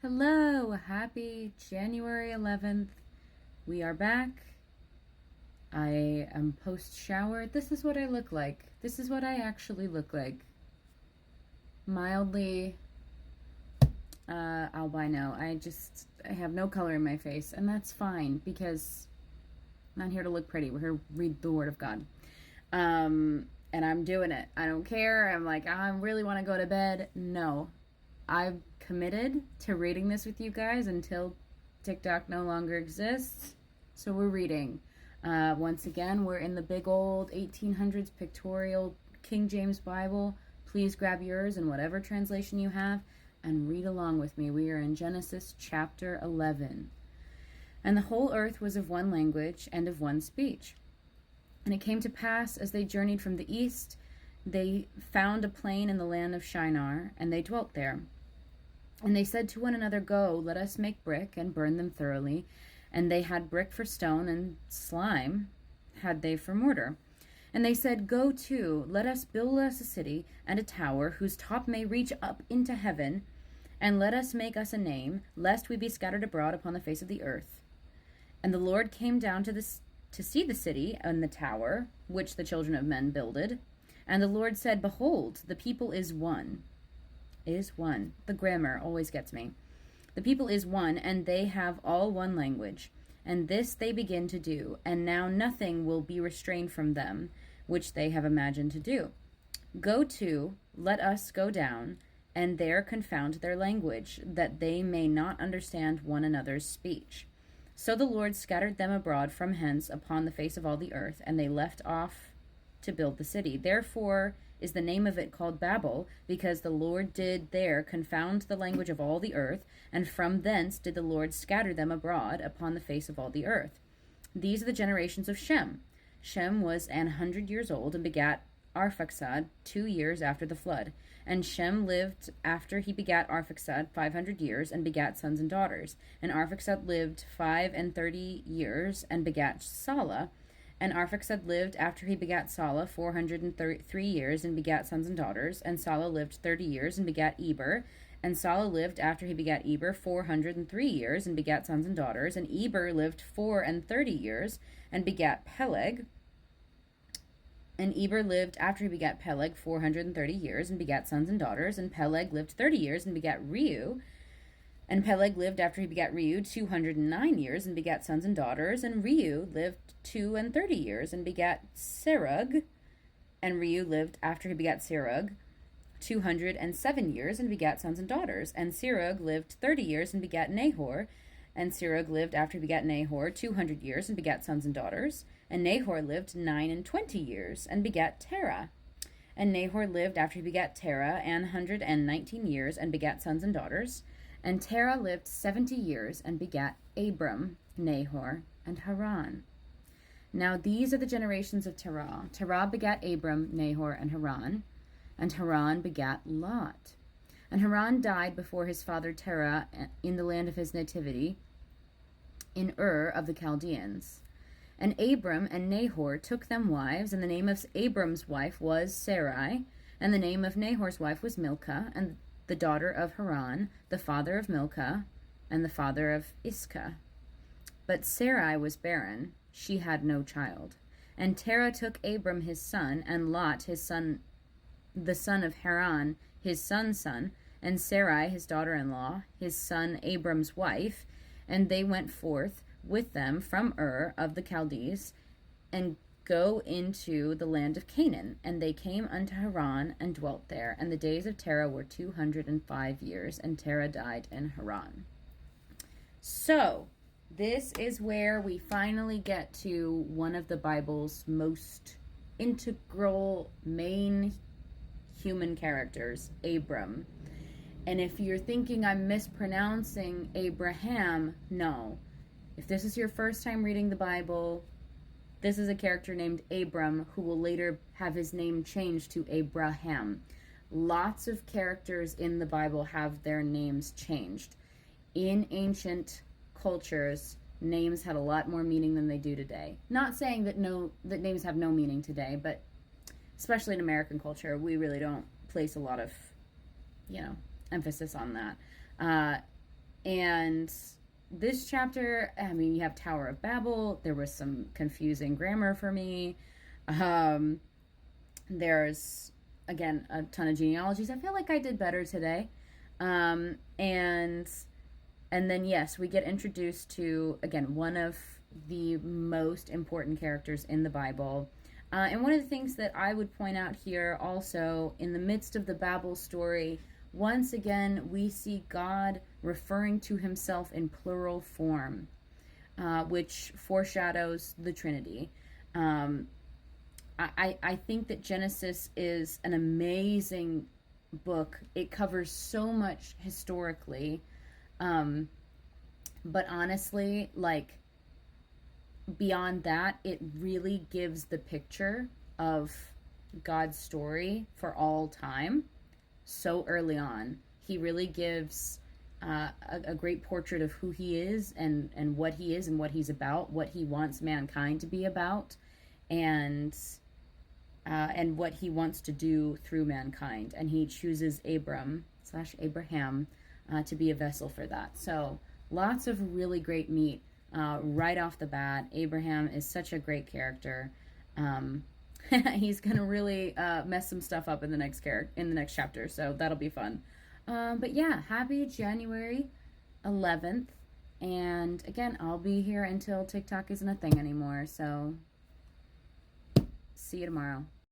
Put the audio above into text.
Hello, happy January 11th. We are back. I am post shower. This is what I look like. This is what I actually look like. Mildly albino. I have no color in my face, and that's fine because I'm not here to look pretty. We're here to read the Word of God. And I'm doing it. I don't care. I'm like, I really want to go to bed. No, I've committed to reading this with you guys until TikTok no longer exists. So we're reading. Once again, we're in the big old 1800s pictorial King James Bible. Please grab yours in whatever translation you have and read along with me. We are in Genesis chapter 11. And the whole earth was of one language and of one speech. And it came to pass, as they journeyed from the east, they found a plain in the land of Shinar, and they dwelt there. And they said to one another, Go, let us make brick, and burn them thoroughly. And they had brick for stone, and slime had they for mortar. And they said, Go to, let us build us a city, and a tower, whose top may reach up into heaven, and let us make us a name, lest we be scattered abroad upon the face of the earth. And the Lord came down to see the city and the tower, which the children of men builded. And the Lord said, Behold, the people is one. Is one. The grammar always gets me. The people is one, and they have all one language. And this they begin to do, and now nothing will be restrained from them, which they have imagined to do. Go to, let us go down, and there confound their language, that they may not understand one another's speech. So the Lord scattered them abroad from hence upon the face of all the earth, and they left off to build the city. Therefore is the name of it called Babel, because the Lord did there confound the language of all the earth, and from thence did the Lord scatter them abroad upon the face of all the earth. These are the generations of Shem. Shem was 100 years old, and begat Arphaxad 2 years after the flood. And Shem lived after he begat Arphaxad 500 years, and begat sons and daughters. And Arphaxad lived 35 years, and begat Salah. And Arphaxad lived after he begat Salah 403 years, and begat sons and daughters. And Salah lived 30 years, and begat Eber. And Salah lived after he begat Eber 403 years, and begat sons and daughters. And Eber lived 34 years, and begat Peleg. And Eber lived after he begat Peleg 430 years, and begat sons and daughters. And Peleg lived 30 years, and begat Reu. And Peleg lived after he begat Reu 209 years, and begat sons and daughters. And Reu lived 32 years, and begat Serug. And Reu lived after he begat Serug 207 years, and begat sons and daughters. And Serug lived 30 years, and begat Nahor. And Serug lived after he begat Nahor 200 years, and begat sons and daughters. And Nahor lived 29 years, and begat Terah. And Nahor lived after he begat Terah 119 years, and begat sons and daughters. And Terah lived 70 years, and begat Abram, Nahor, and Haran. Now these are the generations of Terah. Terah begat Abram, Nahor, and Haran. And Haran begat Lot. And Haran died before his father Terah in the land of his nativity, in Ur of the Chaldeans. And Abram and Nahor took them wives, and the name of Abram's wife was Sarai, and the name of Nahor's wife was Milcah, and the daughter of Haran, the father of Milcah, and the father of Iscah. But Sarai was barren, she had no child. And Terah took Abram his son, and Lot his son, the son of Haran, his son's son, and Sarai his daughter-in-law, his son Abram's wife, and they went forth with them from Ur of the Chaldees, and go into the land of Canaan. And they came unto Haran, and dwelt there. And the days of Terah were 205 years, and Terah died in Haran. So, this is where we finally get to one of the Bible's most integral, main human characters, Abram. And if you're thinking I'm mispronouncing Abraham, no. If this is your first time reading the Bible, this is a character named Abram who will later have his name changed to Abraham. Lots of characters in the Bible have their names changed. In ancient cultures, names had a lot more meaning than they do today. Not saying that names have no meaning today, but especially in American culture, we really don't place a lot of, emphasis on that. And this chapter, I mean, you have Tower of Babel. There was some confusing grammar for me. Um, there's, again, a ton of genealogies. I feel like I did better today. Um, and and then yes, we get introduced to, again, one of the most important characters in the Bible. And one of the things that I would point out here also, in the midst of the Babel story, once again, we see God referring to himself in plural form, which foreshadows the Trinity. Um, I think that Genesis is an amazing book. It covers so much historically. Um, but honestly, like, beyond that, it really gives the picture of God's story for all time so early on. He really gives a great portrait of who he is and what he is and what he's about, what he wants mankind to be about, and what he wants to do through mankind. And he chooses Abraham to be a vessel for that. So lots of really great meat right off the bat. Abraham is such a great character. Um, he's gonna really mess some stuff up in the next chapter, so that'll be fun. But yeah, happy January 11th, and again, I'll be here until TikTok isn't a thing anymore. So see you tomorrow.